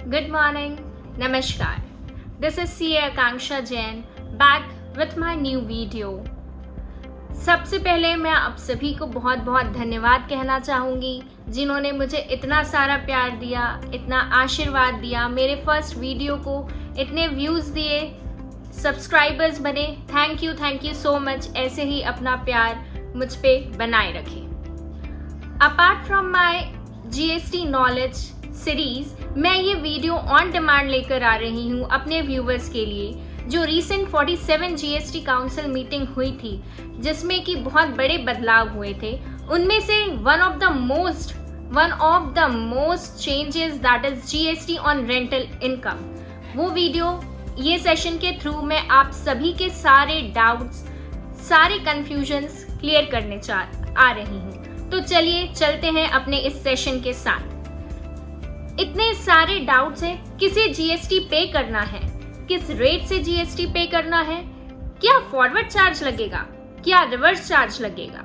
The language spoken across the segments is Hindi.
Good morning, Namaskar. This is CA Akanksha Jain back with my new video. सबसे पहले मैं आप सभी को बहुत बहुत धन्यवाद कहना चाहूँगी जिन्होंने मुझे इतना सारा प्यार दिया, इतना आशीर्वाद दिया, मेरे फर्स्ट वीडियो को इतने व्यूज़ दिए, सब्सक्राइबर्स बने। Thank you so much. ऐसे ही अपना प्यार मुझ पे बनाए रखें। Apart from my GST knowledge series, मैं ये वीडियो ऑन डिमांड लेकर आ रही हूँ अपने व्यूवर्स के लिए, जो रीसेंट 47 GST काउंसिल मीटिंग हुई थी जिसमें कि बहुत बड़े बदलाव हुए थे। उनमें से one of the most changes that is GST on rental income. वो वीडियो ये सेशन के थ्रू मैं आप सभी के सारे डाउट्स, सारे कंफ्यूजन्स क्लियर करने आ रही हूँ। तो चलिए चलते हैं अपने इस सेशन के साथ। इतने सारे डाउट्स हैं, किसे GST पे करना है, किस रेट से GST पे करना है, क्या फॉरवर्ड चार्ज लगेगा, क्या रिवर्स चार्ज लगेगा,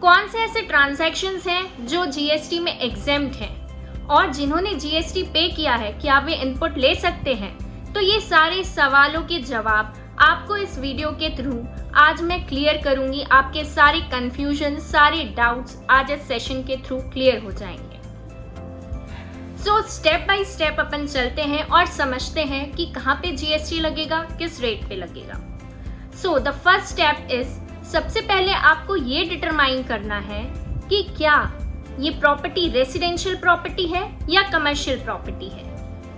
कौन से ऐसे ट्रांजैक्शंस हैं जो GST में एग्जेम्प्ट हैं और जिन्होंने GST पे किया है क्या वे इनपुट ले सकते हैं। तो ये सारे सवालों के जवाब आपको इस वीडियो के थ्रू आज मैं क्लियर करूंगी। आपके सारे कंफ्यूजन, सारे डाउट्स आज इस सेशन के थ्रू क्लियर हो जाएंगे। सो स्टेप बाय स्टेप अपन चलते हैं और समझते हैं कि कहाँ पे GST लगेगा, किस रेट पे लगेगा। So the first step is, सबसे पहले आपको ये डिटरमाइन करना है कि क्या ये प्रॉपर्टी रेसिडेंशियल प्रॉपर्टी है या कमर्शियल प्रॉपर्टी है।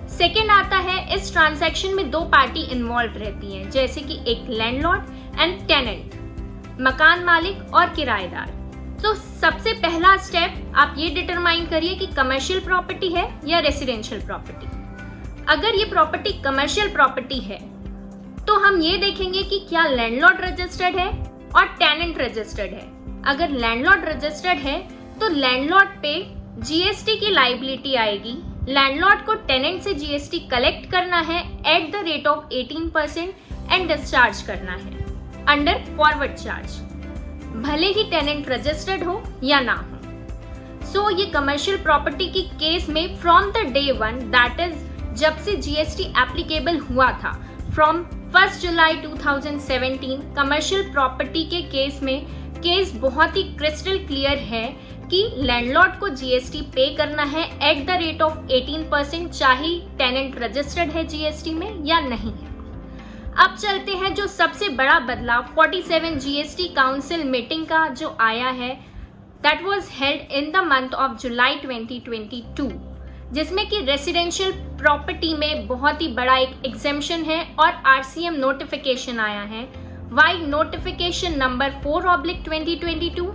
सेकेंड आता है, इस ट्रांजैक्शन में दो पार्टी इन्वॉल्व रहती हैं, जैसे कि एक लैंडलॉर्ड एंड टेनेंट, मकान मालिक और किराएदार। तो सबसे पहला स्टेप आप ये डिटरमाइन करिए कि कमर्शियल प्रॉपर्टी है या रेसिडेंशियल प्रॉपर्टी। अगर ये प्रॉपर्टी कमर्शियल प्रॉपर्टी है तो हम ये देखेंगे कि क्या लैंडलॉर्ड रजिस्टर्ड है और टेनेंट रजिस्टर्ड है। अगर लैंडलॉर्ड रजिस्टर्ड है तो लैंडलॉर्ड पे GST की लायबिलिटी आएगी। लैंडलॉर्ड को टेनेंट से GST कलेक्ट करना है at the rate of 18% and discharge करना है अंडर फॉरवर्ड चार्ज, भले ही टेनेंट रजिस्टर्ड हो या ना हो। सो ये कमर्शियल प्रॉपर्टी की केस में from the day one, that is जब से GST एप्लीकेबल हुआ था, फ्रॉम 1 जुलाई 2017, कमर्शियल प्रॉपर्टी के केस में केस बहुत ही क्रिस्टल क्लियर है कि लैंडलॉर्ड को GST पे करना है एट द रेट ऑफ 18%, चाहे टेनेंट रजिस्टर्ड है GST में या नहीं है। अब चलते हैं जो सबसे बड़ा बदलाव 47 GST काउंसिल मीटिंग का जो आया है, that was held in the month of July 2022, जिसमें कि रेसिडेंशियल प्रॉपर्टी में बहुत ही बड़ा एक एग्जेम्पशन है और RCM नोटिफिकेशन आया है, wide notification number 4/2022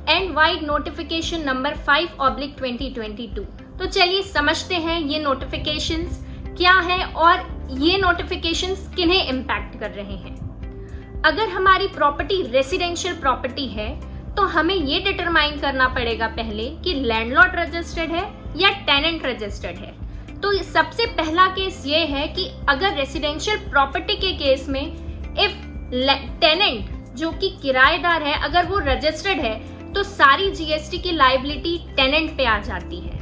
and wide notification number 5/2022। तो चलिए समझते हैं ये नोटिफिकेशंस क्या है और ये नोटिफिकेशंस किन्हें इम्पैक्ट कर रहे हैं। अगर हमारी प्रॉपर्टी रेसिडेंशियल प्रॉपर्टी है तो हमें ये डिटरमाइन करना पड़ेगा पहले कि लैंडलॉर्ड रजिस्टर्ड है या टेनेंट रजिस्टर्ड है। तो सबसे पहला केस ये है कि अगर रेसिडेंशियल प्रॉपर्टी के केस में इफ टेनेंट जो कि किराएदार है अगर वो रजिस्टर्ड है तो सारी GST की लायबिलिटी टेनेंट पे आ जाती है,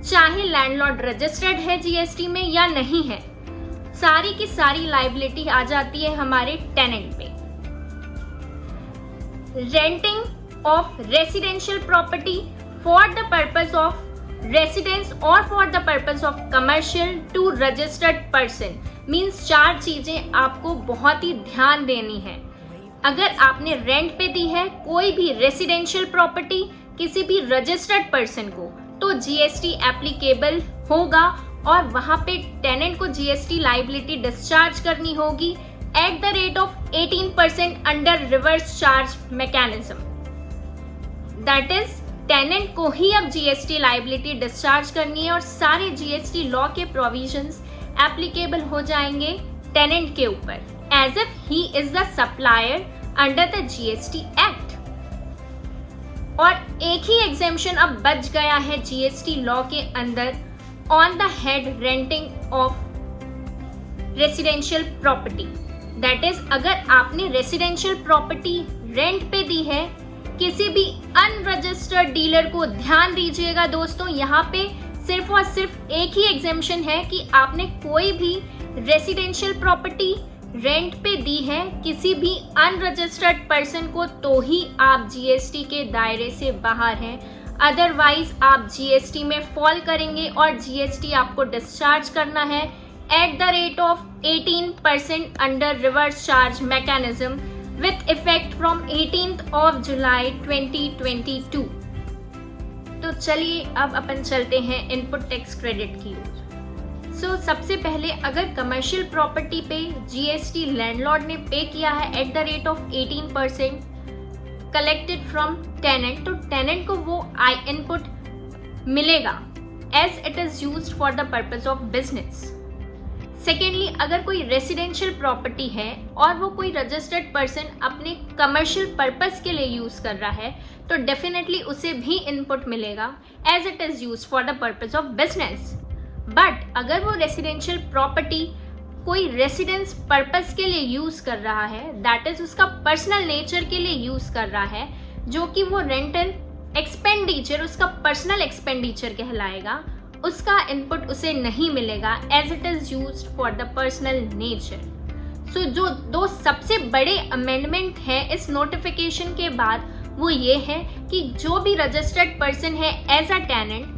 चाहे लैंडलॉर्ड रजिस्टर्ड है GST में या नहीं है, सारी की सारी लायबिलिटी आ जाती है हमारे टेनेंट पे। Renting of residential property for the purpose of residence और for the purpose of commercial to registered person means चार चीजें आपको बहुत ही ध्यान देनी है। अगर आपने रेंट पे दी है कोई भी रेसिडेंशियल प्रॉपर्टी किसी भी रजिस्टर्ड पर्सन को तो GST एप्लीकेबल होगा और वहां पे टेनेंट को GST लायबिलिटी डिस्चार्ज करनी होगी at the rate of 18% under reverse charge mechanism. That is tenant को ही अब GST लायबिलिटी डिस्चार्ज करनी है और सारे GST लॉ के प्रोविजंस एप्लीकेबल हो जाएंगे टेनेंट के ऊपर as if he is the supplier under the GST act. और एक ही एग्जेम्पशन अब बच गया है GST लॉ के अंदर on the head renting of residential property. That is अगर आपने रेसिडेंशियल प्रॉपर्टी रेंट पे दी है किसी भी अनरजिस्टर्ड डीलर को, ध्यान दीजिएगा दोस्तों, यहाँ पे सिर्फ और सिर्फ एक ही एग्जेम्पशन है कि आपने कोई भी रेसिडेंशियल प्रॉपर्टी रेंट पे दी है किसी भी अनरजिस्टर्ड पर्सन को, तो ही आप जीएसटी के दायरे से बाहर हैं। अदरवाइज आप जीएसटी में फॉल करेंगे और जीएसटी आपको डिस्चार्ज करना है at the rate of 18% under reverse charge mechanism with effect from 18th of July 2022। तो चलिए अब अपन चलते हैं इनपुट टैक्स क्रेडिट की ओर। सबसे पहले अगर कमर्शियल प्रॉपर्टी पे जीएसटी लैंडलॉर्ड ने पे किया है at the rate of 18% collected from tenant, तो टेनेंट को वो आई इनपुट मिलेगा as it is used for the purpose of business. Secondly, अगर कोई रेसिडेंशियल प्रॉपर्टी है और वो कोई रजिस्टर्ड पर्सन अपने कमर्शियल पर्पस के लिए यूज कर रहा है, तो डेफिनेटली उसे भी इनपुट मिलेगा as it is used for the purpose of business. But अगर वो रेसिडेंशियल प्रॉपर्टी कोई रेसिडेंस पर्पस के लिए यूज कर रहा है, दैट इज उसका पर्सनल नेचर के लिए यूज कर रहा है, जो कि वो रेंटल एक्सपेंडिचर उसका पर्सनल एक्सपेंडिचर कहलाएगा, उसका इनपुट उसे नहीं मिलेगा as it is used for the personal nature. So जो दो सबसे बड़े अमेंडमेंट है इस नोटिफिकेशन के बाद वो ये है कि जो भी रजिस्टर्ड पर्सन है एज अ टेनेंट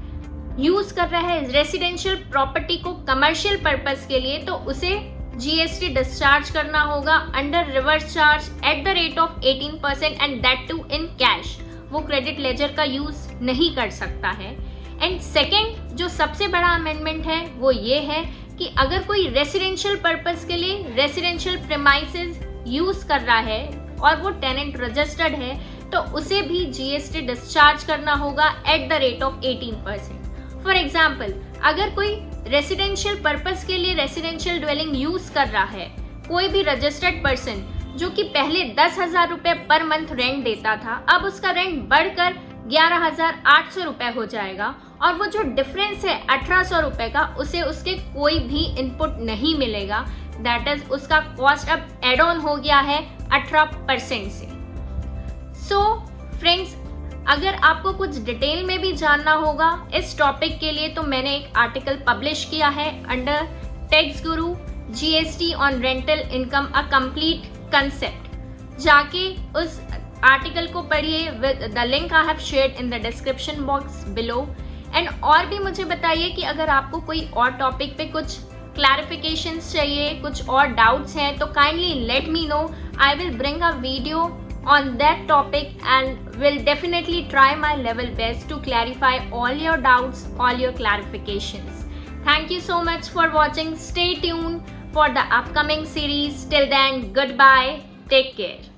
यूज कर रहा है रेसिडेंशियल प्रॉपर्टी को कमर्शियल पर्पस के लिए, तो उसे जीएसटी डिस्चार्ज करना होगा under reverse charge at the rate of 18% and that too in cash. वो क्रेडिट लेजर का यूज नहीं कर सकता है। एंड सेकेंड जो सबसे बड़ा अमेंडमेंट है वो ये है कि अगर कोई रेसिडेंशियल पर्पस के लिए रेसिडेंशियल प्रीमाइसेस यूज कर रहा है और वो टेनेंट रजिस्टर्ड है, तो उसे भी जीएसटी डिस्चार्ज करना होगा eight the rate of 18%। For example, अगर कोई रेसिडेंशियल पर्पस के लिए रेसिडेंशियल ड्वेलिंग यूज कर रहा है, कोई भी रजिस्टर्ड पर्सन जो कि पहले 10,000 रुपये पर मंथ रेंट देता था, अब उसका रेंट बढ़कर 11,800 रुपये हो जाएगा और वो जो डिफरेंस है 1,800 रुपये का, उसे उसके कोई भी इनपुट नहीं मिलेगा। दैट इज उसका कॉस्ट अब एड ऑन हो गया है 18% से। सो फ्रेंड्स, अगर आपको कुछ डिटेल में भी जानना होगा इस टॉपिक के लिए, तो मैंने एक आर्टिकल पब्लिश किया है under tax Guru GST on rental income a complete concept. जाके उस आर्टिकल को पढ़िए, the link I have shared in the description box below. And और भी मुझे बताइए कि अगर आपको कोई और टॉपिक पे कुछ क्लैरिफिकेशंस चाहिए, कुछ और डाउट्स हैं, तो kindly let me know. I will bring a video on that topic and will definitely try my level best to clarify all your doubts, all your clarifications. Thank you so much for watching. Stay tuned for the upcoming series. Till then, goodbye. Take care.